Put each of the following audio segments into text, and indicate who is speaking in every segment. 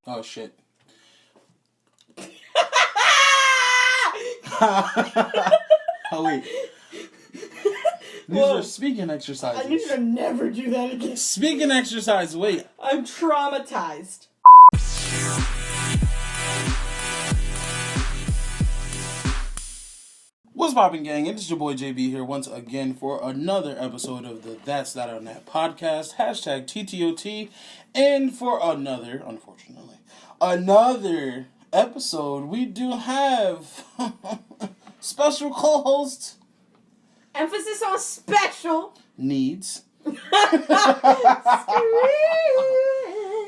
Speaker 1: Oh, shit. Oh, wait. These are speaking exercises.
Speaker 2: I need you to never do that again.
Speaker 1: Speaking exercise, wait.
Speaker 2: I'm traumatized.
Speaker 1: What's poppin', gang? It's your boy JB here once again for another episode of the That's That on That podcast, hashtag TTOT, and for another, unfortunately, another episode, we do have special co-host.
Speaker 2: Emphasis on special.
Speaker 1: Needs.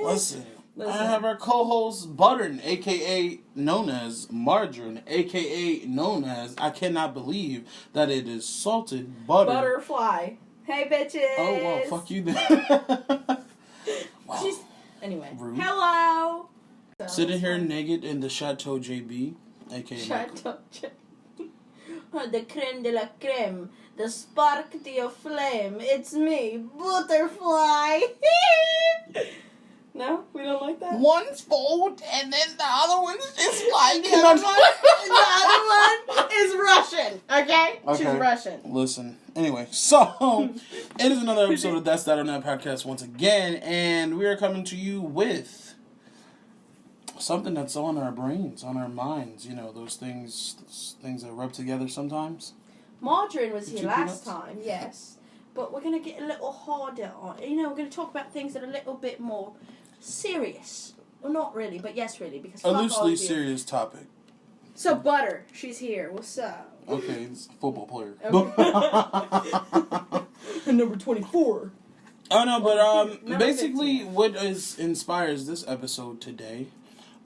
Speaker 1: Listen. I have our co-host Buttern, a.k.a. known as Margarine, a.k.a. known as, I cannot believe that it is salted butter.
Speaker 2: Butterfly. Hey, bitches.
Speaker 1: Oh, well, fuck you then. Wow.
Speaker 2: Anyway.
Speaker 1: Rude.
Speaker 2: Hello.
Speaker 1: Sitting here naked in the Chateau JB, a.k.a.
Speaker 2: Chateau JB. The creme de la creme. The spark to your flame. It's me, Butterfly. No? We don't like that?
Speaker 1: One's fold, and then the other one's just like...
Speaker 2: The other one is Russian, okay? She's Russian.
Speaker 1: Listen. Anyway, so, it is another episode of That's That on That podcast once again, and we are coming to you with something that's on our brains, on our minds, you know, those things that rub together sometimes.
Speaker 2: Margarine was here last time, yes. But we're going to get a little harder on... You know, we're going to talk about things that are a little bit more... serious. Well, not really, but yes, really, because
Speaker 1: a loosely serious topic.
Speaker 2: So, Butter, she's here. What's up?
Speaker 1: Okay, it's a football player.
Speaker 2: Okay. Number 24.
Speaker 1: Oh, no, but basically 15. What inspires this episode today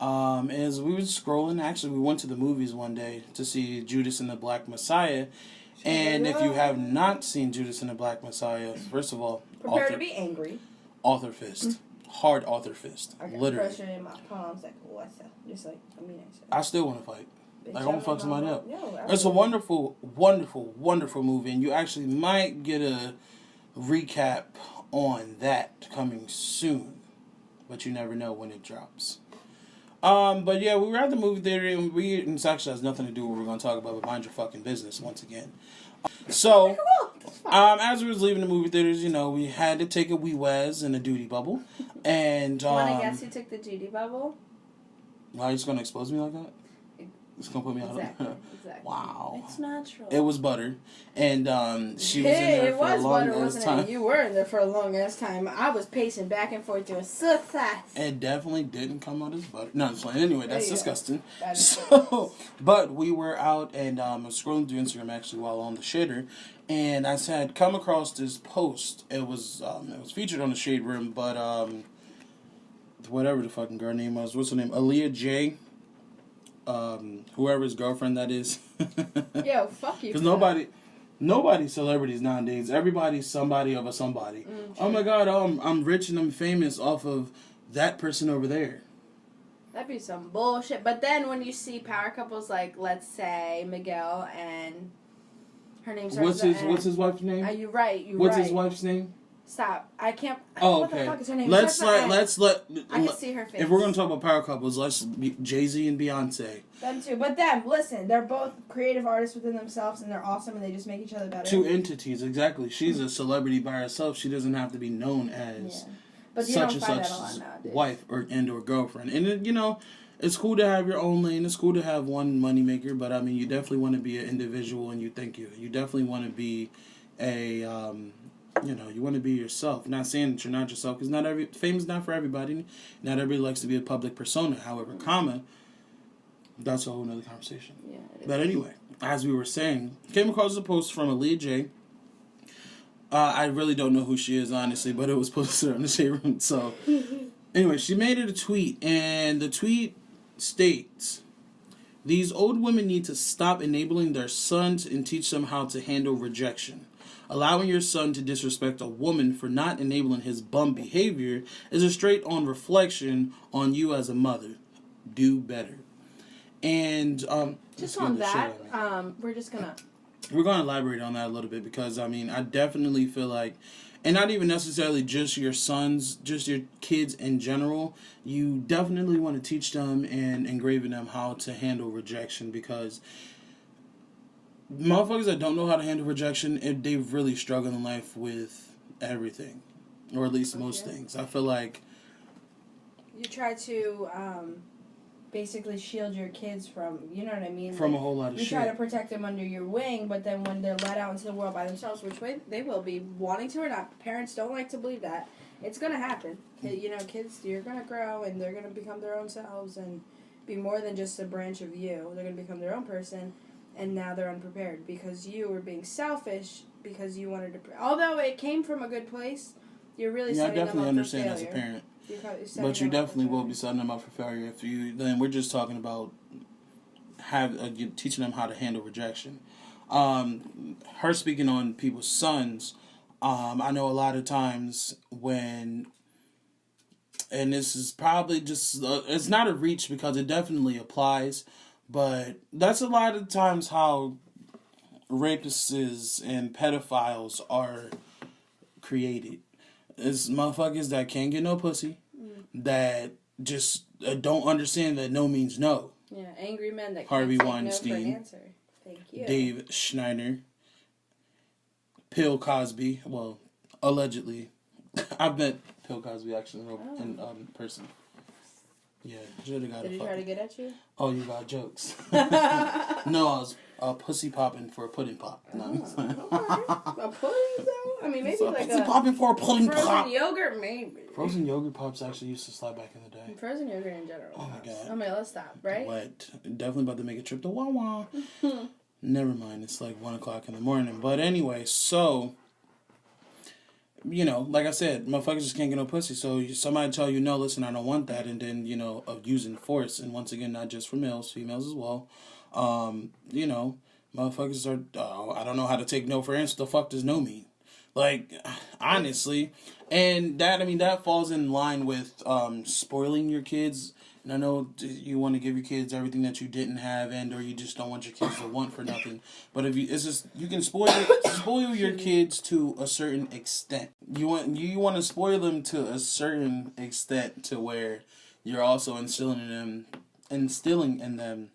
Speaker 1: is we were scrolling. Actually, we went to the movies one day to see Judas and the Black Messiah. And if you have not seen Judas and the Black Messiah, first of all...
Speaker 2: Prepare to be angry.
Speaker 1: Author fist. Hard author fist.
Speaker 2: I got
Speaker 1: literally.
Speaker 2: pressure in my palms like, what's up? Just like,
Speaker 1: I still want to fight. Like, I want to fuck somebody up.
Speaker 2: No,
Speaker 1: it's a wonderful, wonderful, wonderful movie, and you actually might get a recap on that coming soon, but you never know when it drops. But yeah, we were at the movie theater, and it actually has nothing to do with what we're going to talk about, but mind your fucking business once again. So, as we was leaving the movie theaters, you know, we had to take a wee waz in a duty bubble. And,
Speaker 2: want to guess who took the duty bubble?
Speaker 1: Why are you just going to expose me like that? It's going to put me out.
Speaker 2: Exactly.
Speaker 1: Wow.
Speaker 2: It's natural.
Speaker 1: It was Butter. And she was in there for a long ass time.
Speaker 2: You were in there for a long ass time. I was pacing back and forth doing success.
Speaker 1: It definitely didn't come out as butter. No, I'm just playing. Anyway, that's disgusting.
Speaker 2: That is
Speaker 1: so, but we were out and I was scrolling through Instagram actually while on the shitter. And I had come across this post. It was featured on the Shade Room, but whatever the fucking girl name was. What's her name? Aaliyah J. Whoever's girlfriend that is.
Speaker 2: Yo, fuck you.
Speaker 1: Because nobody's celebrities nowadays. Everybody's somebody of a somebody. Oh my god, I'm rich and I'm famous off of that person over there.
Speaker 2: That'd be some bullshit. But then when you see power couples like, let's say, Miguel and her name starts
Speaker 1: What's his wife's name?
Speaker 2: Are you right?
Speaker 1: What's his wife's name?
Speaker 2: Stop. I can't...
Speaker 1: Oh,
Speaker 2: what
Speaker 1: okay.
Speaker 2: the fuck is her name?
Speaker 1: Let's
Speaker 2: I can see her face.
Speaker 1: If we're going to talk about power couples, let's Jay-Z and Beyonce.
Speaker 2: Them too. But them, listen, they're both creative artists within themselves, and they're awesome, and they just make each other better.
Speaker 1: Two entities, exactly. She's a celebrity by herself. She doesn't have to be known as such and such wife or girlfriend. And, you know, it's cool to have your own lane. It's cool to have one moneymaker, but, I mean, you definitely want to be an individual, and you definitely want to be a... you know, you want to be yourself. Not saying that you're not yourself, because fame is not for everybody. Not everybody likes to be a public persona. However, that's a whole nother conversation.
Speaker 2: Yeah,
Speaker 1: but anyway, as we were saying, came across a post from Aaliyah J. I really don't know who she is, honestly, but it was posted on the Shade Room. So, anyway, she made it a tweet, and the tweet states, "These old women need to stop enabling their sons and teach them how to handle rejection. Allowing your son to disrespect a woman for not enabling his bum behavior is a straight-on reflection on you as a mother. Do better." And
Speaker 2: just on that, we're going to
Speaker 1: elaborate on that a little bit because, I mean, I definitely feel like and not even necessarily just your sons, just your kids in general, you definitely want to teach them and engrave in them how to handle rejection, because motherfuckers that don't know how to handle rejection, they've really struggled in life with everything, or at least most things. I feel like
Speaker 2: you try to basically shield your kids from, you know what I mean?
Speaker 1: From a whole lot of shit.
Speaker 2: You try to protect them under your wing, but then when they're let out into the world by themselves, which they will be, wanting to or not, parents don't like to believe that, it's going to happen. You know, kids, you're going to grow, and they're going to become their own selves and be more than just a branch of you. They're going to become their own person, and now they're unprepared because you were being selfish because you wanted to... Although it came from a good place, you're really setting them up for failure.
Speaker 1: Yeah, I definitely understand as a parent. But you definitely will be setting them up for failure if you. Then we're just talking about teaching them how to handle rejection. Her speaking on people's sons. I know a lot of times when, and this is probably just it's not a reach because it definitely applies, but that's a lot of times how rapists and pedophiles are created. It's motherfuckers that can't get no pussy, that just don't understand that no means no.
Speaker 2: Yeah, angry men that
Speaker 1: Harvey
Speaker 2: can't
Speaker 1: Weinstein,
Speaker 2: take no for an answer. Thank you.
Speaker 1: Dave Schneider, Bill Cosby. Well, allegedly, I've met Bill Cosby actually in person. Yeah, should have got.
Speaker 2: Did he try to get at you?
Speaker 1: Oh, you got jokes. No, I was pussy popping for a pudding pop. No,
Speaker 2: okay. A pudding though? I mean, maybe like
Speaker 1: pussy popping for a pudding
Speaker 2: frozen
Speaker 1: pop.
Speaker 2: Yogurt, maybe.
Speaker 1: Frozen yogurt pops actually used to slap back in the day.
Speaker 2: Frozen yogurt in general.
Speaker 1: Oh my god.
Speaker 2: I mean, let's stop, right?
Speaker 1: What? Definitely about to make a trip to Wawa. Never mind. It's like 1:00 in the morning. But anyway, so. You know, like I said, motherfuckers just can't get no pussy. So somebody tell you, no, listen, I don't want that. And then, you know, of using force. And once again, not just for males, females as well. You know, motherfuckers are, I don't know how to take no for answer. The fuck does no mean? Like, honestly. And that, I mean, that falls in line with spoiling your kids. And I know you want to give your kids everything that you didn't have, and or you just don't want your kids to want for nothing. But if it's just you can spoil your kids to a certain extent. You want to spoil them to a certain extent to where you're also instilling in them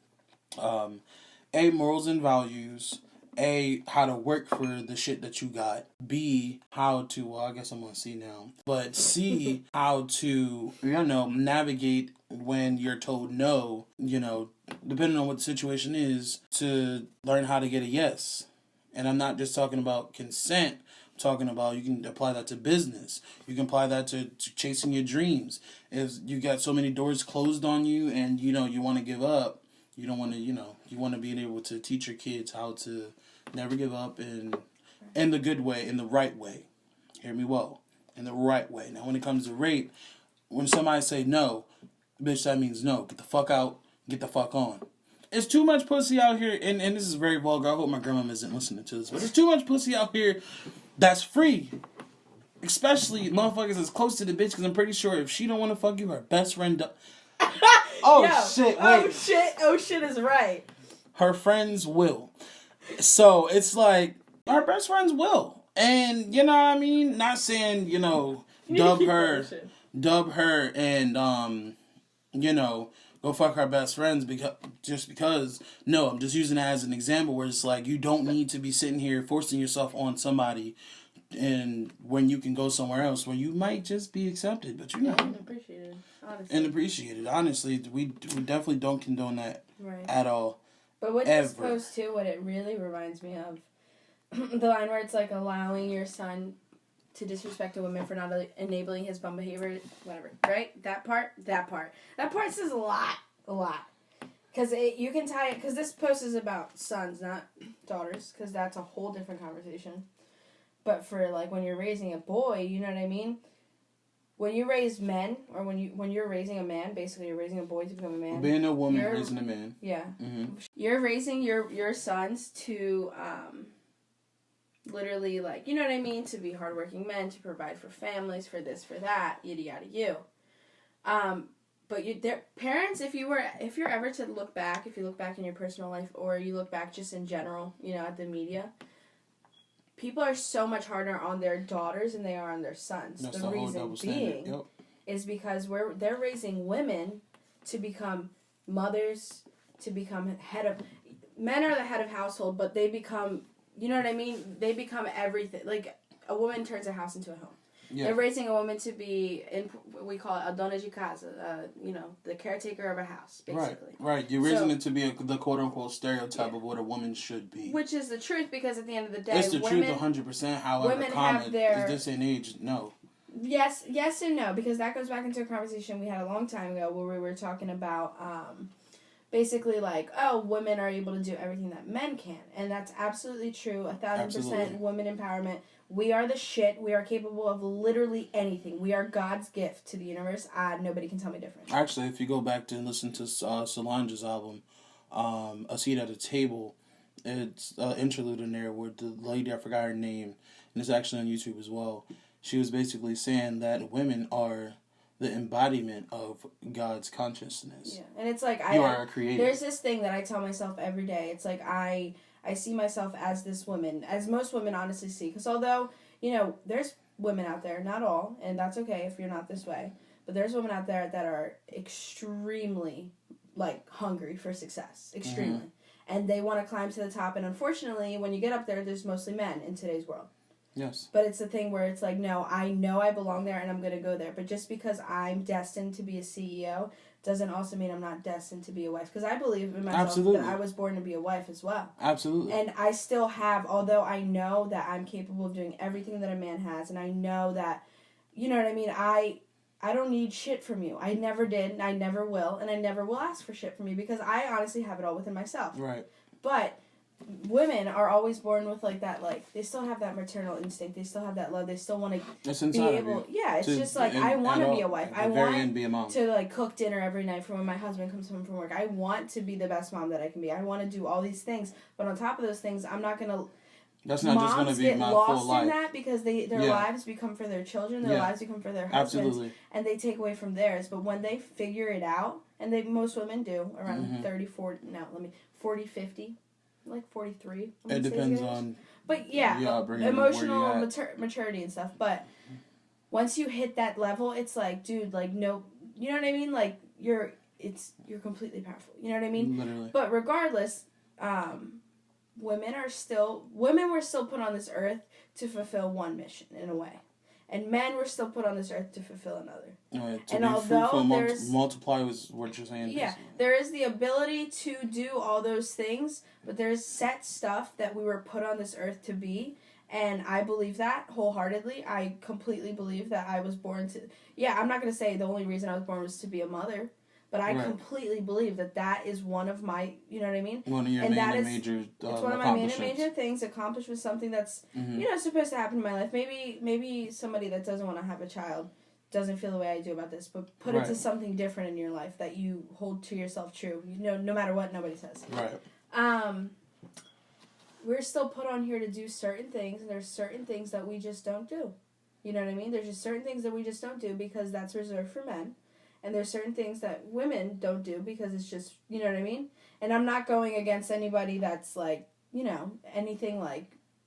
Speaker 1: A, morals and values. A, how to work for the shit that you got. B, how to, well, I guess I'm on C now. But C, how to, you know, navigate when you're told no, you know, depending on what the situation is, to learn how to get a yes. And I'm not just talking about consent. I'm talking about you can apply that to business. You can apply that to chasing your dreams. If you got so many doors closed on you and, you know, you want to give up, you don't want to, you know, you want to be able to teach your kids how to never give up in the good way, in the right way. Hear me well. In the right way. Now, when it comes to rape, when somebody say no, bitch, that means no. Get the fuck out. Get the fuck on. It's too much pussy out here, and this is very vulgar. I hope my grandma isn't listening to this, but there's too much pussy out here that's free. Especially motherfuckers that's close to the bitch, because I'm pretty sure if she don't want to fuck you, her best friend
Speaker 2: Oh,
Speaker 1: yo, shit, wait.
Speaker 2: Oh, shit is right.
Speaker 1: Her friends will. So, it's like, her best friends will. And, you know what I mean? Not saying, you know, dub her and, you know, go fuck her best friends because, no, I'm just using that as an example where it's like, you don't need to be sitting here forcing yourself on somebody and when you can go somewhere else where you might just be accepted, but you know.
Speaker 2: And appreciated, honestly.
Speaker 1: And appreciated. Honestly, we definitely don't condone that at all.
Speaker 2: But with this post, too, what it really reminds me of, the line where it's like allowing your son to disrespect a woman for not enabling his bum behavior, whatever, right? That part says a lot. Because you can tie it, because this post is about sons, not daughters, because that's a whole different conversation. But for, like, when you're raising a boy, you know what I mean? When you raise men, or when you're raising a man, basically you're raising a boy to become a man.
Speaker 1: Being a woman, raising a man.
Speaker 2: Yeah.
Speaker 1: Mm-hmm.
Speaker 2: You're raising your sons to, literally, like, you know what I mean? To be hardworking men, to provide for families, for this, for that, yada, yada, you. But their parents, if you're ever to look back in your personal life, or you look back just in general, you know, at the media, people are so much harder on their daughters than they are on their sons.
Speaker 1: That's
Speaker 2: the reason being is because they're raising women to become mothers, to become men are the head of household, but they become, you know what I mean? They become everything. Like, a woman turns a house into a home. Yeah. They're raising a woman to be, we call it a dona de casa, the caretaker of a house, basically.
Speaker 1: Right. You're raising it to be the quote-unquote stereotype of what a woman should be.
Speaker 2: Which is the truth, because at the end of the day,
Speaker 1: it's the truth 100%. However, common is this in age, no.
Speaker 2: Yes and no, because that goes back into a conversation we had a long time ago where we were talking about basically like, women are able to do everything that men can. And that's absolutely true. 1,000% women empowerment. We are the shit. We are capable of literally anything. We are God's gift to the universe. Nobody can tell me different.
Speaker 1: Actually, if you go back to and listen to Solange's album, A Seat at a Table, it's an interlude in there where the lady, I forgot her name, and it's actually on YouTube as well. She was basically saying that women are the embodiment of God's consciousness.
Speaker 2: Yeah, and it's like
Speaker 1: you are a creator.
Speaker 2: There's this thing that I tell myself every day. It's like I see myself as this woman, as most women honestly see. Because although, there's women out there, not all, and that's okay if you're not this way, but there's women out there that are extremely, hungry for success. Extremely. Mm-hmm. And they want to climb to the top. And unfortunately, when you get up there, there's mostly men in today's world.
Speaker 1: Yes.
Speaker 2: But it's a thing where it's like, no, I know I belong there and I'm going to go there. But just because I'm destined to be a CEO doesn't also mean I'm not destined to be a wife. Because I believe in myself that I was born to be a wife as well.
Speaker 1: Absolutely.
Speaker 2: And I still have, although I know that I'm capable of doing everything that a man has, and I know that, you know what I mean, I don't need shit from you. I never did, and I never will, and I never will ask for shit from you because I honestly have it all within myself.
Speaker 1: Right.
Speaker 2: But women are always born with they still have that maternal instinct. They still have that love. They still want to be able. Yeah, it's just I want to be a wife. I want
Speaker 1: be a mom.
Speaker 2: To cook dinner every night for when my husband comes home from work. I want to be the best mom that I can be. I want to do all these things, but on top of those things, I'm not gonna.
Speaker 1: That's not just gonna be my full life.
Speaker 2: Moms get lost in that because their lives become for their children. Their lives become for their husbands.
Speaker 1: Absolutely.
Speaker 2: And they take away from theirs. But when they figure it out, and most women do around 30, 40, 40, 50. 43.
Speaker 1: It depends on.
Speaker 2: But emotional maturity and stuff. But once you hit that level, it's like, dude, no, you know what I mean? You're completely powerful. You know what I mean?
Speaker 1: Literally.
Speaker 2: But regardless, women were still put on this earth to fulfill one mission in a way. And men were still put on this earth to fulfill another.
Speaker 1: And although there's multiply was what you're saying.
Speaker 2: Yeah, there is the ability to do all those things, but there's set stuff that we were put on this earth to be, and I believe that wholeheartedly. I completely believe that I was born to. Yeah, I'm not gonna say the only reason I was born was to be a mother, but I completely believe that is one of my. You know what I mean?
Speaker 1: One of your major.
Speaker 2: It's one of my major things. Accomplished with something that's supposed to happen in my life. Maybe somebody that doesn't want to have a child doesn't feel the way I do about this, but put it to something different in your life that you hold to yourself true. No matter what nobody says.
Speaker 1: Right.
Speaker 2: We're still put on here to do certain things, and there's certain things that we just don't do. You know what I mean? There's just certain things that we just don't do because that's reserved for men. And there's certain things that women don't do because it's just, you know what I mean? And I'm not going against anybody that's anything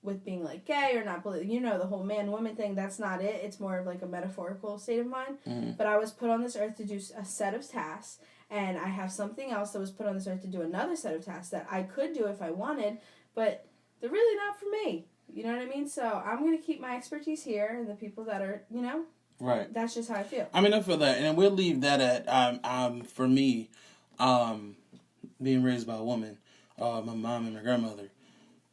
Speaker 2: with being gay or not, the whole man-woman thing, that's not it. It's more of a metaphorical state of mind. Mm-hmm. But I was put on this earth to do a set of tasks, and I have something else that was put on this earth to do another set of tasks that I could do if I wanted, but they're really not for me. You know what I mean? So I'm going to keep my expertise here and the people that are,
Speaker 1: Right.
Speaker 2: That's just how I feel.
Speaker 1: I mean, I feel that, and we'll leave that at for me, being raised by a woman, my mom and my grandmother.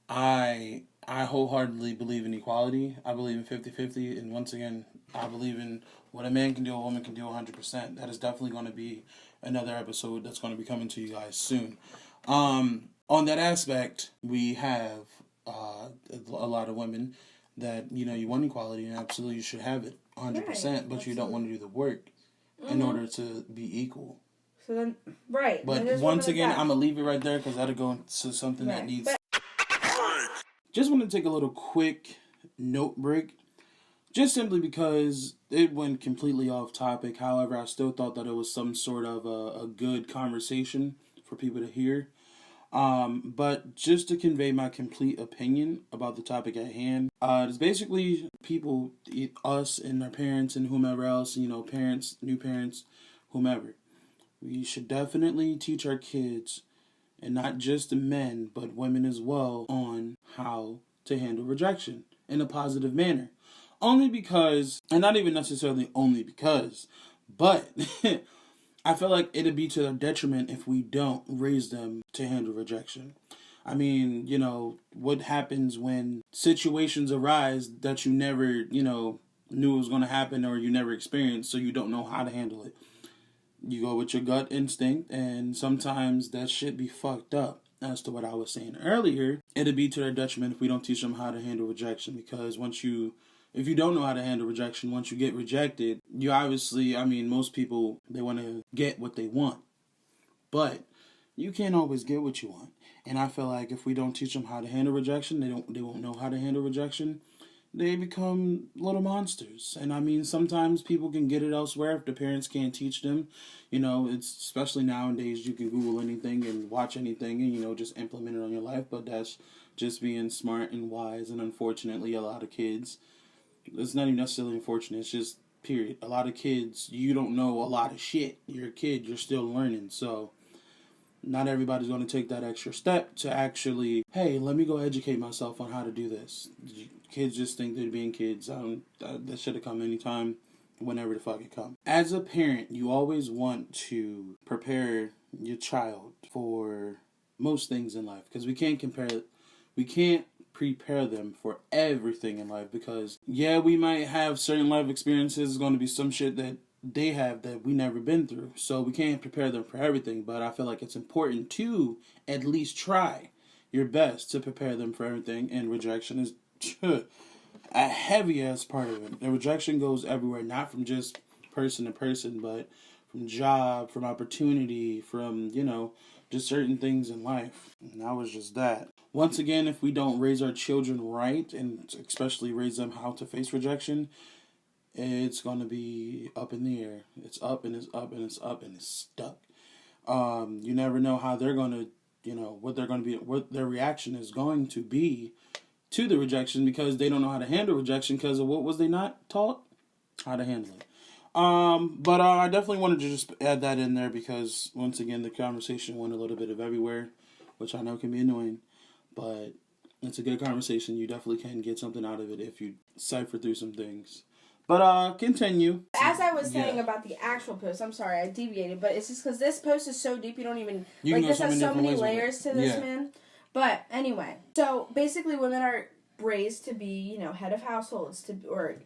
Speaker 1: I wholeheartedly believe in equality. I believe in 50-50, and once again, I believe in what a man can do, a woman can do 100%. That is definitely going to be another episode that's going to be coming to you guys soon. On that aspect, we have a lot of women that you want equality, and absolutely you should have it 100%, but you don't want to do the work in order to be equal.
Speaker 2: So then, right.
Speaker 1: But once again, I'm going to leave it right there because that'll go into something that needs... Just want to take a little quick note break, just simply because it went completely off topic. However, I still thought that it was some sort of a good conversation for people to hear. But just to convey my complete opinion about the topic at hand, it's basically people, us and our parents and whomever else, parents, new parents, whomever. We should definitely teach our kids, and not just the men, but women as well, on how to handle rejection in a positive manner. Only because, and not even necessarily only because, but I feel like it'd be to their detriment if we don't raise them to handle rejection. I mean, what happens when situations arise that you never, knew was going to happen or you never experienced, so you don't know how to handle it. You go with your gut instinct, and sometimes that shit be fucked up. As to what I was saying earlier, it'd be to their detriment if we don't teach them how to handle rejection, because if you don't know how to handle rejection, once you get rejected, you obviously, most people, they want to get what they want. But you can't always get what you want. And I feel like if we don't teach them how to handle rejection, they won't know how to handle rejection. They become little monsters. And sometimes people can get it elsewhere if the parents can't teach them. It's especially nowadays, you can Google anything and watch anything and, just implement it on your life. But that's just being smart and wise. And unfortunately, a lot of kids, it's not even necessarily unfortunate, it's just period. A lot of kids, you don't know a lot of shit. You're a kid, you're still learning. So not everybody's going to take that extra step to actually, hey, let me go educate myself on how to do this. Kids just think they're being kids. That should have come anytime, whenever the fuck it comes. As a parent, you always want to prepare your child for most things in life, because we can't prepare them for everything in life, because we might have certain life experiences. There's going to be some shit that they have that we never been through, so we can't prepare them for everything. But I feel like it's important to at least try your best to prepare them for everything, and rejection is a heavy ass part of it. And rejection goes everywhere, not from just person to person, but from job, from opportunity, from just certain things in life. And that was just that. Once again, if we don't raise our children right, and especially raise them how to face rejection, it's going to be up in the air. It's up and it's up and it's up and it's stuck. You never know how they're going to, what their reaction is going to be to the rejection, because they don't know how to handle rejection because of what was they not taught? How to handle it. But I definitely wanted to just add that in there, because once again, the conversation went a little bit of everywhere, which I know can be annoying, but it's a good conversation. You definitely can get something out of it if you cipher through some things. But continue.
Speaker 2: As I was saying about the actual post, I'm sorry, I deviated, but it's just because this post is so deep, you don't even, this has so many layers to this, man. But anyway, so basically women are raised to be, head of households, or,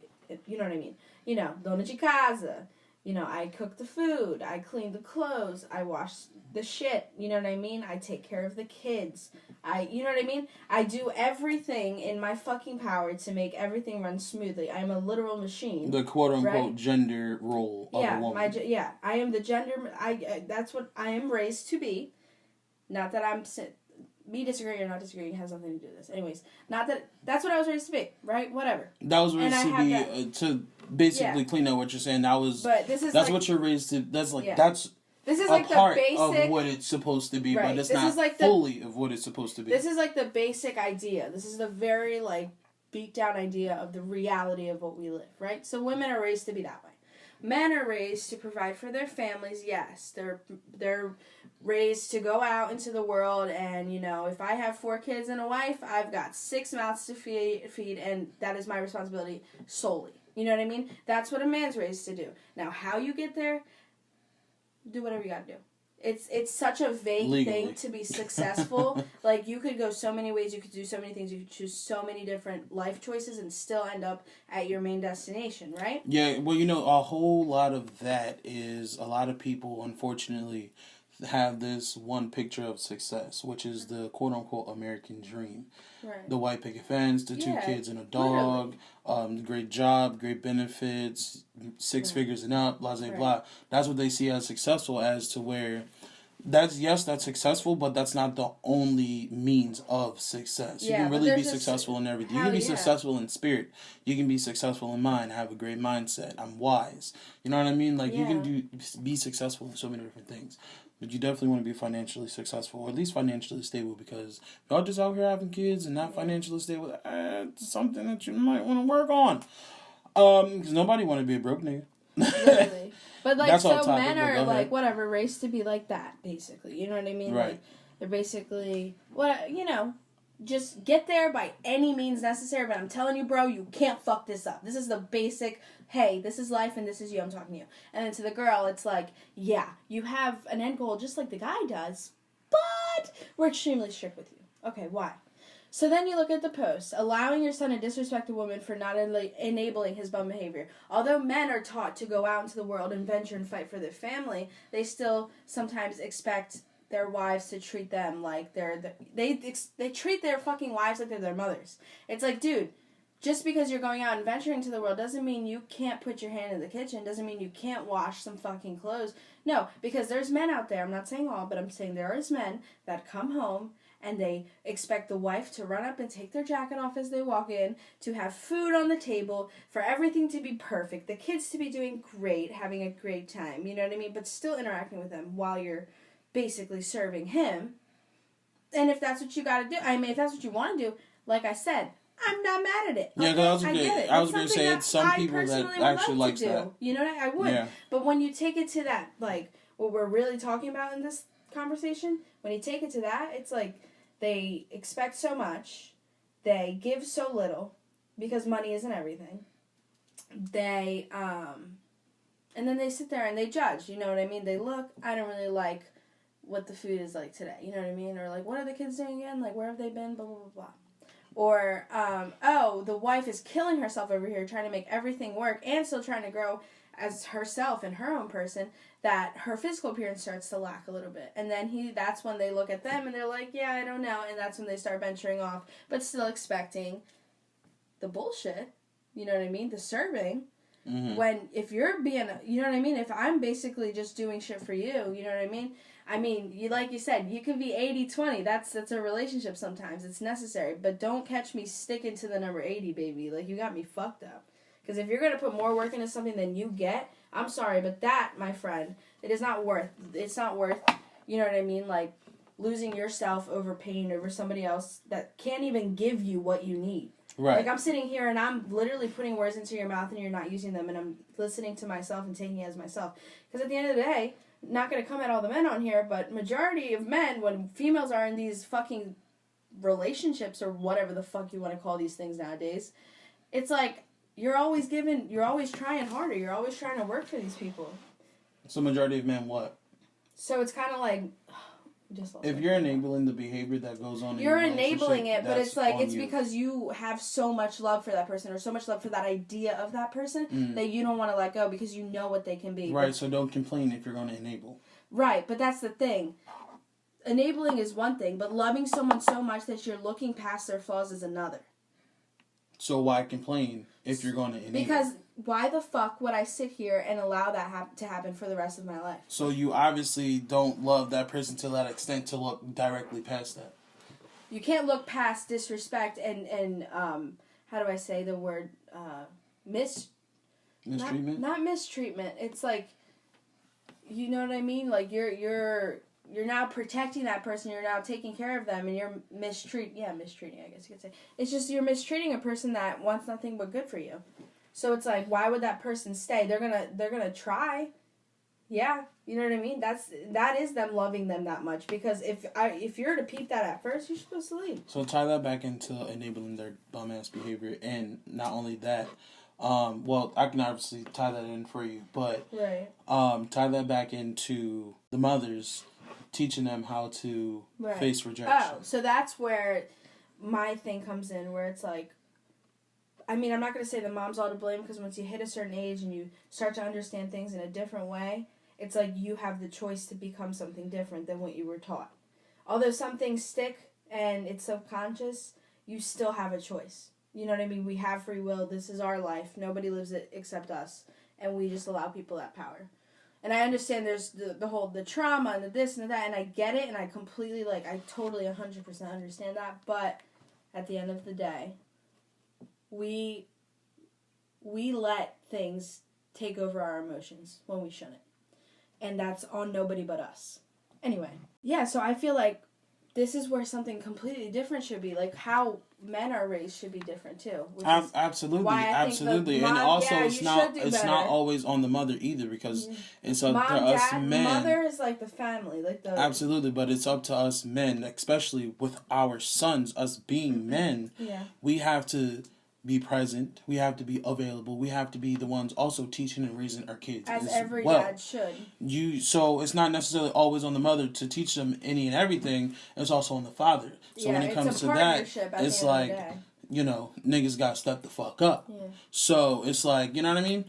Speaker 2: you know what I mean? Dona de casa. I cook the food, I clean the clothes, I wash the shit, you know what I mean? I take care of the kids. You know what I mean? I do everything in my fucking power to make everything run smoothly. I'm a literal machine.
Speaker 1: The quote-unquote gender role of a woman.
Speaker 2: I am the gender, that's what I am raised to be. Not that I'm... Me disagreeing or not disagreeing has nothing to do with this. Anyways, that's what I was raised to be, right? Whatever.
Speaker 1: That was raised to be, to basically clean up what you're saying. That's what you're raised to, that's this is like part the basic of what it's supposed to be, right. But it's not fully of what it's supposed to be.
Speaker 2: This is like the basic idea. This is the very, beat down idea of the reality of what we live, right? So women are raised to be that way. Men are raised to provide for their families, yes. They're raised to go out into the world and, if I have 4 kids and a wife, I've got 6 mouths to feed, and that is my responsibility solely. You know what I mean? That's what a man's raised to do. Now, how you get there, do whatever you gotta do. It's such a vague thing to be successful. You could go so many ways, you could do so many things, you could choose so many different life choices and still end up at your main destination, right?
Speaker 1: Yeah, well, a whole lot of that is a lot of people, unfortunately, have this one picture of success, which is the quote-unquote American dream. Right. The white picket fence, the 2 kids and a dog, great job, great benefits, 6 figures and up, blah, blah, blah. That's what they see as successful, as to where that's successful, but that's not the only means of success. You can really be successful in everything. You can be successful in spirit. You can be successful in mind, have a great mindset. I'm wise. You know what I mean? You can be successful in so many different things. But you definitely want to be financially successful, or at least financially stable, because y'all just out here having kids and not financially stable, it's something that you might want to work on. Because nobody want to be a broke nigga.
Speaker 2: Literally. But, like,
Speaker 1: That's
Speaker 2: so
Speaker 1: off topic,
Speaker 2: men
Speaker 1: but
Speaker 2: are,
Speaker 1: go
Speaker 2: like,
Speaker 1: ahead.
Speaker 2: whatever, raised to be like that, basically. You know what I mean?
Speaker 1: Right.
Speaker 2: Like, they're basically, just get there by any means necessary. But I'm telling you, bro, you can't fuck this up. This is the basic, hey, this is life and this is you, I'm talking to you. And then to the girl, it's like, yeah, you have an end goal just like the guy does, but we're extremely strict with you. Okay, why? So then you look at the post, allowing your son to disrespect a woman for not enabling his bum behavior. Although men are taught to go out into the world and venture and fight for their family, they still sometimes expect their wives to treat them like they treat their fucking wives like they're their mothers. It's like, dude, just because you're going out and venturing to the world doesn't mean you can't put your hand in the kitchen, doesn't mean you can't wash some fucking clothes. No, because there's men out there, I'm not saying all, but I'm saying there is men that come home and they expect the wife to run up and take their jacket off as they walk in, to have food on the table, for everything to be perfect, the kids to be doing great, having a great time, you know what I mean? But still interacting with them while you're basically serving him. And if that's what you gotta do, if that's what you want to do, like I said, I'm not mad at it.
Speaker 1: Yeah, because I was going to say, it's some people that actually like that.
Speaker 2: You know what I would.
Speaker 1: Yeah.
Speaker 2: But when you take it to that, like, what we're really talking about in this conversation, when you take it to that, it's like they expect so much, they give so little, because money isn't everything. They, and then they sit there and they judge, you know what I mean? They look, I don't really like what the food is like today, you know what I mean? Or like, what are the kids doing again? Like, where have they been? Blah, blah, blah, blah. Or, the wife is killing herself over here trying to make everything work and still trying to grow as herself and her own person, that her physical appearance starts to lack a little bit. And then that's when they look at them and they're like, yeah, I don't know. And that's when they start venturing off, but still expecting the bullshit, you know what I mean? The serving. Mm-hmm. When, if you're being, you know what I mean? If I'm basically just doing shit for you, you know what I mean? Like you said, you could be 80-20. That's a relationship sometimes. It's necessary. But don't catch me sticking to the number 80, baby. Like, you got me fucked up. Because if you're going to put more work into something than you get, I'm sorry, but that, my friend, it's not worth, you know what I mean? Like, losing yourself over pain over somebody else that can't even give you what you need. Right. Like, I'm sitting here and I'm literally putting words into your mouth and you're not using them, and I'm listening to myself and taking it as myself. Because at the end of the day, not going to come at all the men on here, but majority of men, when females are in these fucking relationships or whatever the fuck you want to call these things nowadays, it's like you're always trying harder. You're always trying to work for these people. So majority of men what? So it's kind of like,
Speaker 1: if you're enabling the behavior that goes on,
Speaker 2: you're enabling it, but it's like it's because you have so much love for that person or so much love for that idea of that person that you don't want to let go because you know what they can be.
Speaker 1: Right, so don't complain if you're going to enable.
Speaker 2: Right, but that's the thing. Enabling is one thing, but loving someone so much that you're looking past their flaws is another.
Speaker 1: So why complain if you're going to enable?
Speaker 2: Because why the fuck would I sit here and allow that to happen for the rest of my life?
Speaker 1: So you obviously don't love that person to that extent to look directly past that.
Speaker 2: You can't look past disrespect and how do I say the word
Speaker 1: mistreatment?
Speaker 2: Not mistreatment. It's like, you know what I mean? Like you're now protecting that person. You're now taking care of them, and you're mistreating. I guess you could say. It's just you're mistreating a person that wants nothing but good for you. So it's like, why would that person stay? They're gonna try. Yeah, you know what I mean? That is them loving them that much. Because if you're to peep that at first, you're supposed to leave.
Speaker 1: So tie that back into enabling their bum ass behavior, and not only that, well, I can obviously tie that in for you, but
Speaker 2: right.
Speaker 1: Tie that back into the mothers, teaching them how to face rejection.
Speaker 2: Oh, so that's where my thing comes in, where it's like, I'm not going to say the mom's all to blame, because once you hit a certain age and you start to understand things in a different way, it's like you have the choice to become something different than what you were taught. Although some things stick and it's subconscious, you still have a choice. You know what I mean? We have free will. This is our life. Nobody lives it except us. And we just allow people that power. And I understand there's the trauma and the this and the that, and I get it, and I completely, I totally 100% understand that. But at the end of the day, we let things take over our emotions when we shouldn't. And that's on nobody but us. Anyway, yeah, so I feel like this is where something completely different should be. Like, how men are raised should be different, too.
Speaker 1: Absolutely, absolutely. And also, it's not always on the mother either, because it's up to us men.
Speaker 2: The mother is like the family.
Speaker 1: Absolutely, but it's up to us men, especially with our sons, us being men.
Speaker 2: Yeah.
Speaker 1: We have to be present. We have to be available. We have to be the ones also teaching and raising our kids
Speaker 2: as every dad should.
Speaker 1: So it's not necessarily always on the mother to teach them any and everything. It's also on the father. So when it comes to that, it's like, niggas got to step the fuck up.
Speaker 2: Yeah.
Speaker 1: So it's like, you know what I mean?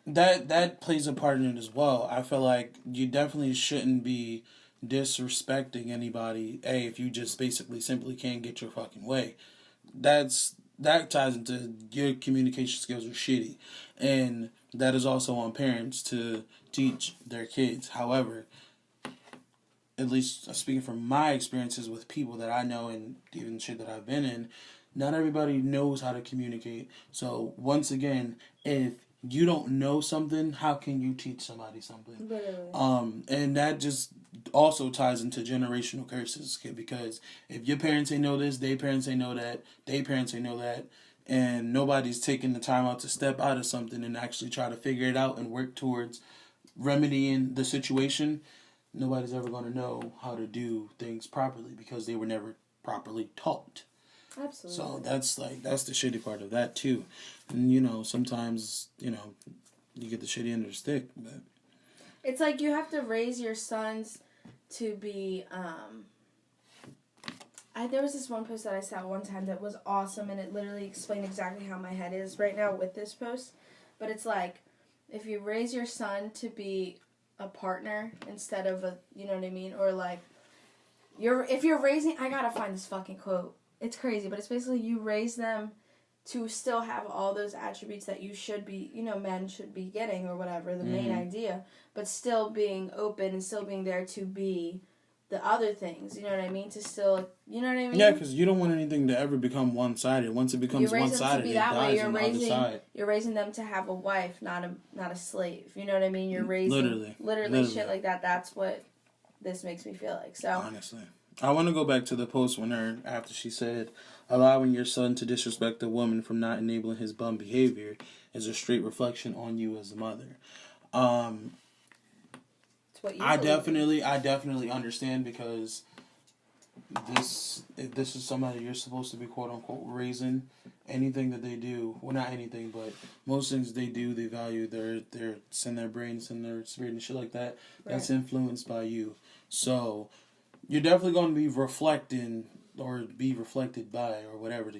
Speaker 1: That plays a part in it as well. I feel like you definitely shouldn't be disrespecting anybody. If you just basically simply can't get your fucking way. That ties into your communication skills are shitty. And that is also on parents to teach their kids. However, at least speaking from my experiences with people that I know and even shit that I've been in, not everybody knows how to communicate. So once again, if you don't know something, how can you teach somebody something?
Speaker 2: Literally.
Speaker 1: And that just also ties into generational curses, because if your parents ain't know this, their parents ain't know that, their parents ain't know that, and nobody's taking the time out to step out of something and actually try to figure it out and work towards remedying the situation, nobody's ever going to know how to do things properly because they were never properly taught.
Speaker 2: Absolutely.
Speaker 1: So that's the shitty part of that too. And sometimes, you get the shitty end of the stick, but
Speaker 2: it's like you have to raise your sons to be there was this one post that I saw one time that was awesome, and it literally explained exactly how my head is right now with this post. But it's like, if you raise your son to be a partner instead of a, you know what I mean? Or like, if you're raising, I gotta find this fucking quote. It's crazy, but it's basically you raise them to still have all those attributes that you should be, men should be getting or whatever, the main idea, but still being open and still being there to be the other things, you know what I mean? To still, you know what I mean?
Speaker 1: Yeah, because you don't want anything to ever become one-sided. Once it becomes one-sided, it dies on the other side.
Speaker 2: You're raising them to have a wife, not a slave. You know what I mean? You're raising literally shit like that. That's what this makes me feel like. So
Speaker 1: honestly, I want to go back to the post after she said, allowing your son to disrespect a woman from not enabling his bum behavior is a straight reflection on you as a mother. I definitely understand, because if this is somebody you're supposed to be quote unquote raising, anything that they do, well, not anything, but most things they do, they value their send their brains and their spirit and shit like that. Right. That's influenced by you. So you're definitely going to be reflecting or be reflected by or whatever.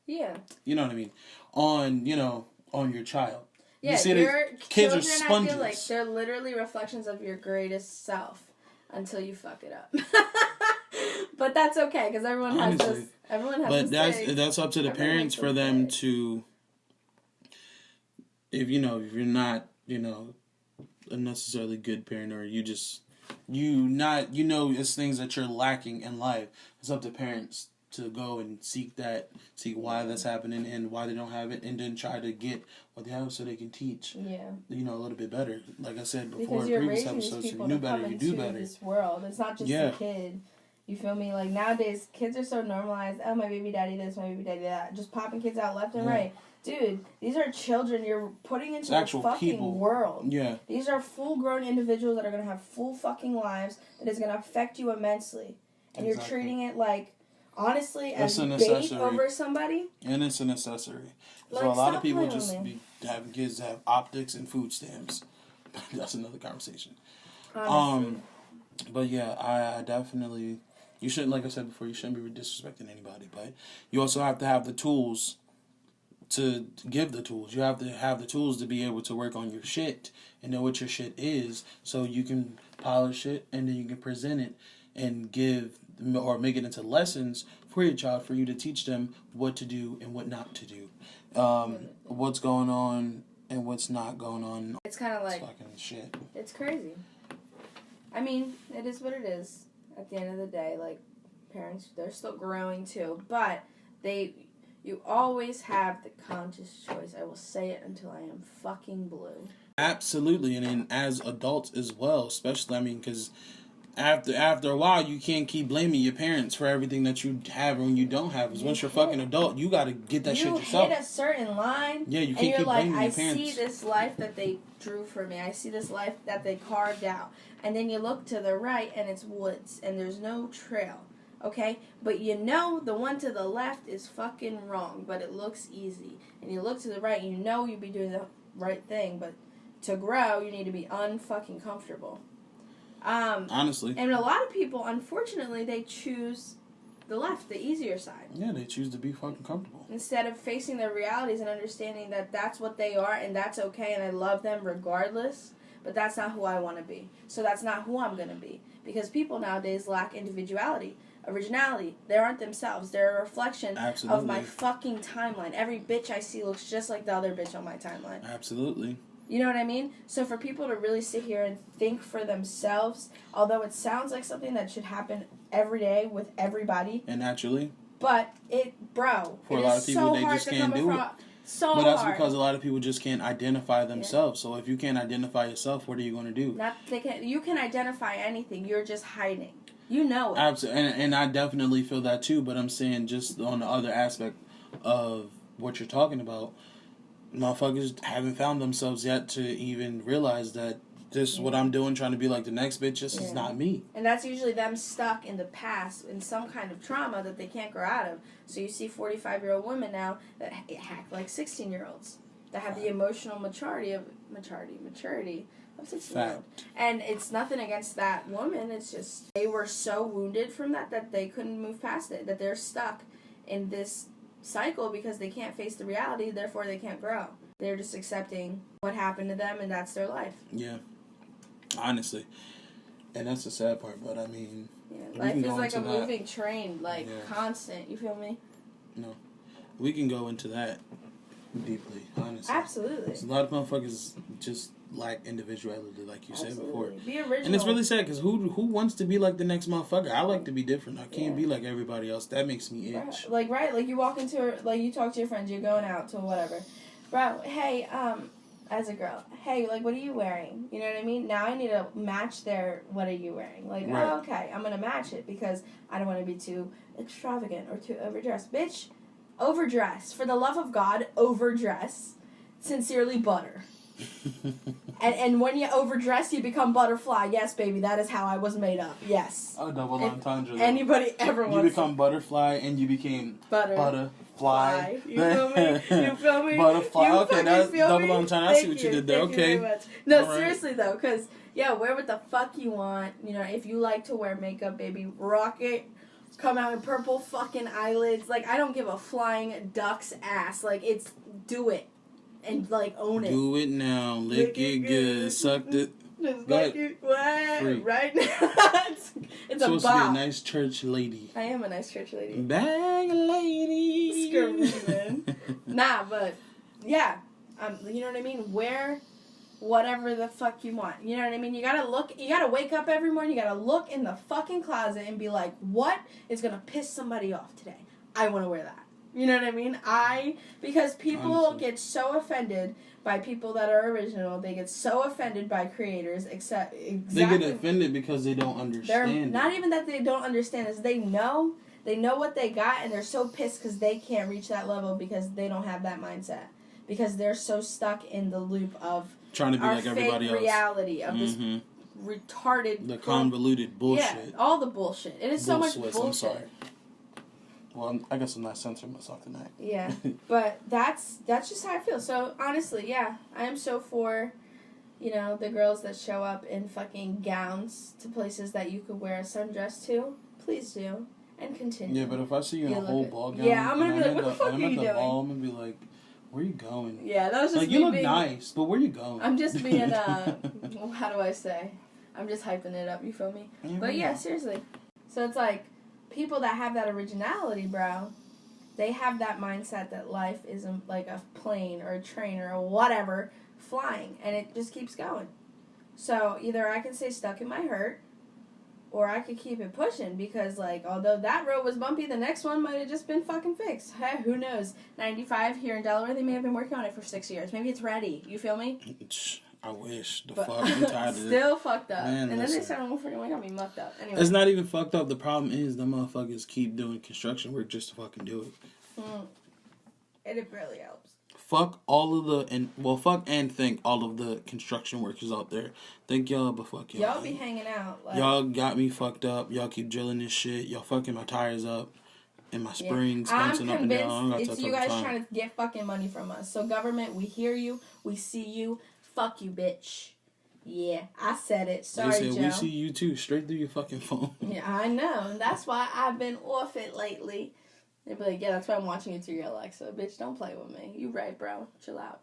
Speaker 2: Yeah.
Speaker 1: You know what I mean? On your child.
Speaker 2: Yeah,
Speaker 1: you see
Speaker 2: your
Speaker 1: kids
Speaker 2: children,
Speaker 1: are sponges.
Speaker 2: I feel like they're literally reflections of your greatest self until you fuck it up. But that's okay, because everyone has this. Everyone has.
Speaker 1: But that's up to the parents for them to. If you're not a necessarily good parent, or you just it's things that you're lacking in life. It's up to parents to go and seek why that's happening and why they don't have it, and then try to get what they have so they can teach.
Speaker 2: Yeah.
Speaker 1: A little bit better. Like I said before,
Speaker 2: because you're
Speaker 1: previous
Speaker 2: raising
Speaker 1: episodes,
Speaker 2: these people
Speaker 1: you knew better, you do better.
Speaker 2: This world, it's not just a kid. You feel me? Like nowadays, kids are so normalized. Oh, my baby daddy this, my baby daddy that. Just popping kids out left and right. Dude, these are children you're putting into the fucking world.
Speaker 1: Yeah.
Speaker 2: These are full-grown individuals that are going to have full fucking lives that is going to affect you immensely. And you're treating it like, honestly, as bait over somebody.
Speaker 1: And it's an accessory. So a lot of people just be having kids that have optics and food stamps. That's another conversation.
Speaker 2: Honestly.
Speaker 1: But yeah, I definitely... You shouldn't, like I said before, you shouldn't be disrespecting anybody. But you also have to have the tools to give the tools. You have to have the tools to be able to work on your shit and know what your shit is, so you can polish it and then you can present it and give or make it into lessons for your child, for you to teach them what to do and what not to do, what's going on and what's not going on.
Speaker 2: It's kind of like
Speaker 1: fucking shit.
Speaker 2: It's crazy. I mean, it is what it is. At the end of the day, like, parents, they're still growing too, but you always have the conscious choice. I will say it until I am fucking blue.
Speaker 1: Absolutely, and then as adults as well, especially, because after a while, you can't keep blaming your parents for everything that you have and you don't have. Because once you're fucking adult, you gotta get that shit yourself.
Speaker 2: You hit a certain line,
Speaker 1: yeah, you
Speaker 2: and
Speaker 1: can't
Speaker 2: you're
Speaker 1: keep
Speaker 2: like,
Speaker 1: blaming
Speaker 2: I
Speaker 1: your parents.
Speaker 2: see this life that they drew for me. I see this life that they carved out. And then you look to the right, and it's woods, and there's no trail. Okay? But you know the one to the left is fucking wrong, but it looks easy. And you look to the right, and you know you'd be doing the right thing, but to grow, you need to be unfucking comfortable.
Speaker 1: Honestly.
Speaker 2: And a lot of people, unfortunately, they choose the left, the easier side.
Speaker 1: Yeah, they choose to be fucking comfortable.
Speaker 2: Instead of facing their realities and understanding that that's what they are and that's okay and I love them regardless, but that's not who I want to be. So that's not who I'm going to be. Because people nowadays lack individuality, originality. They aren't themselves. They're a reflection
Speaker 1: Absolutely.
Speaker 2: of my fucking timeline. Every bitch I see looks just like the other bitch on my timeline.
Speaker 1: Absolutely.
Speaker 2: You know what I mean? So for people to really sit here and think for themselves, although it sounds like something that should happen every day with everybody.
Speaker 1: And naturally.
Speaker 2: But for
Speaker 1: a lot of people, they just can't do it. But that's because a lot of people just can't identify themselves. Yeah. So if you can't identify yourself, what are you going to do?
Speaker 2: You can identify anything. You're just hiding. You know it.
Speaker 1: Absolutely. And I definitely feel that too. But I'm saying just on the other aspect of what you're talking about, motherfuckers haven't found themselves yet to even realize that this is what I'm doing, trying to be like the next bitch. This is not me.
Speaker 2: And that's usually them stuck in the past in some kind of trauma that they can't grow out of. So you see 45-year-old women now that act like 16-year-olds that have the emotional maturity of 16-year-old. And it's nothing against that woman. It's just they were so wounded from that they couldn't move past it. That they're stuck in this cycle because they can't face the reality. Therefore, they can't grow. They're just accepting what happened to them, and that's their life.
Speaker 1: Yeah. Honestly. And that's the sad part, but I mean...
Speaker 2: Yeah, life is like a moving train, constant, you feel me?
Speaker 1: No. We can go into that deeply, honestly.
Speaker 2: Absolutely.
Speaker 1: A lot of motherfuckers just lack individuality, like you said before.
Speaker 2: Be original.
Speaker 1: And it's really sad, because who wants to be like the next motherfucker? I like to be different. I can't be like everybody else. That makes me itch.
Speaker 2: Like you walk into, you talk to your friends, you're going out to whatever. Bro, hey, as a girl, hey, what are you wearing? You know what I mean? Now I need to match their, what are you wearing? Oh, okay, I'm going to match it because I don't want to be too extravagant or too overdressed. Bitch, overdress. For the love of God, overdress. Sincerely, butter. and when you overdress, you become butterfly. Yes, baby, that is how I was made up. Yes.
Speaker 1: Oh, double entendre.
Speaker 2: Anybody ever wants
Speaker 1: you become butterfly and you became butterfly.
Speaker 2: You feel me? You feel me?
Speaker 1: Butterfly. Okay, that's double
Speaker 2: on
Speaker 1: entendre. I see what you did there. Okay.
Speaker 2: No, seriously though, because wear what the fuck you want. You know, if you like to wear makeup, baby, rock it. Come out in purple fucking eyelids. I don't give a flying duck's ass. Do it. And, own it.
Speaker 1: Do it now. Lick it good. Suck it.
Speaker 2: Just like it. What?
Speaker 1: Free.
Speaker 2: Right now. it's a bop.
Speaker 1: Supposed to be a nice church lady.
Speaker 2: I am a nice church lady.
Speaker 1: Bag lady.
Speaker 2: Screaming. Nah, but, yeah. You know what I mean? Wear whatever the fuck you want. You know what I mean? You gotta wake up every morning, you gotta look in the fucking closet and be like, what is gonna piss somebody off today? I wanna wear that. You know what I mean? Because people get so offended by people that are original. They get so offended by creators, They get
Speaker 1: offended because they don't understand.
Speaker 2: Not even that they don't understand, is they know what they got, and they're so pissed because they can't reach that level because they don't have that mindset. Because they're so stuck in the loop of
Speaker 1: trying to be like everybody else.
Speaker 2: Reality of this retarded...
Speaker 1: The convoluted bullshit.
Speaker 2: Yeah, all the bullshit. It is so much bullshit. I'm sorry.
Speaker 1: Well, I guess I'm not censoring myself tonight.
Speaker 2: Yeah, but that's just how I feel. So, honestly, yeah, I am so for, the girls that show up in fucking gowns to places that you could wear a sundress to. Please do. And continue.
Speaker 1: Yeah, but if I see you in a whole ball gown...
Speaker 2: Yeah, I'm going to be like, what the fuck are you doing?
Speaker 1: I'm going to be like, where are you going?
Speaker 2: Yeah, that was just
Speaker 1: you look nice, but where are you going?
Speaker 2: I'm just being, how do I say? I'm just hyping it up, you feel me? But yeah, seriously. So it's people that have that originality, bro, they have that mindset that life isn't like a plane or a train or whatever flying, and it just keeps going. So either I can stay stuck in my hurt, or I could keep it pushing because, although that road was bumpy, the next one might have just been fucking fixed. Hey, who knows? 95 here in Delaware, they may have been working on it for 6 years. Maybe it's ready. You feel me?
Speaker 1: I wish. The fuck. I'm tired of it.
Speaker 2: Still fucked up.
Speaker 1: Man,
Speaker 2: and then
Speaker 1: listen.
Speaker 2: they started freaking like got me mucked up. Anyway.
Speaker 1: It's not even fucked up. The problem is the motherfuckers keep doing construction work just to fucking do it.
Speaker 2: And it barely helps.
Speaker 1: Fuck all of the fuck and thank all of the construction workers out there. Thank y'all, but fuck y'all.
Speaker 2: Y'all be hanging out. Like,
Speaker 1: y'all got me fucked up. Y'all keep drilling this shit. Y'all fucking my tires up. And my springs bouncing up and down.
Speaker 2: I'm convinced it's you guys trying to get fucking money from us. So government, we hear you. We see you. Fuck you, bitch. Yeah, I said it. Sorry,
Speaker 1: they said,
Speaker 2: Joe.
Speaker 1: We see you too. Straight through your fucking phone.
Speaker 2: Yeah, I know. And that's why I've been off it lately. They'd be like, yeah, that's why I'm watching it through your Alexa. Bitch, don't play with me. You right, bro. Chill out.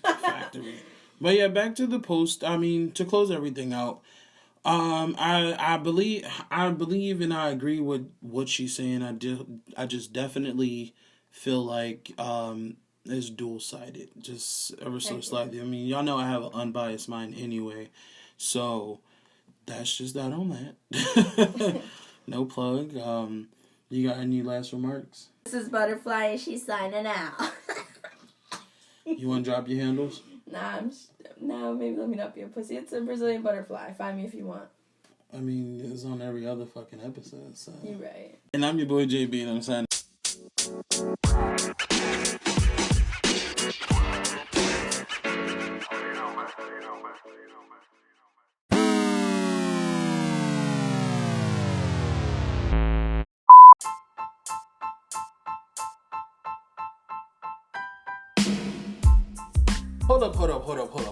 Speaker 1: Factory. But yeah, back to the post. I mean, to close everything out, I believe and I agree with what she's saying. I just definitely feel like it's dual-sided, just ever so slightly. I mean, y'all know I have an unbiased mind anyway, so that's just that on that. No plug. You got any last remarks?
Speaker 2: This is Butterfly and she's signing out.
Speaker 1: You want to drop your handles?
Speaker 2: No, maybe let me not be a pussy. It's a Brazilian butterfly. Find me if you want.
Speaker 1: I mean, it's on every other fucking episode, so.
Speaker 2: You're right.
Speaker 1: And I'm your boy JB, and I'm signing.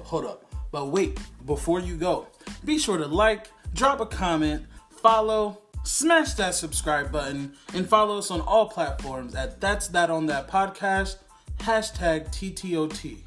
Speaker 1: Hold up. But wait, before you go, be sure to like, drop a comment, follow, smash that subscribe button, and follow us on all platforms at That's That On That Podcast, #TTOT.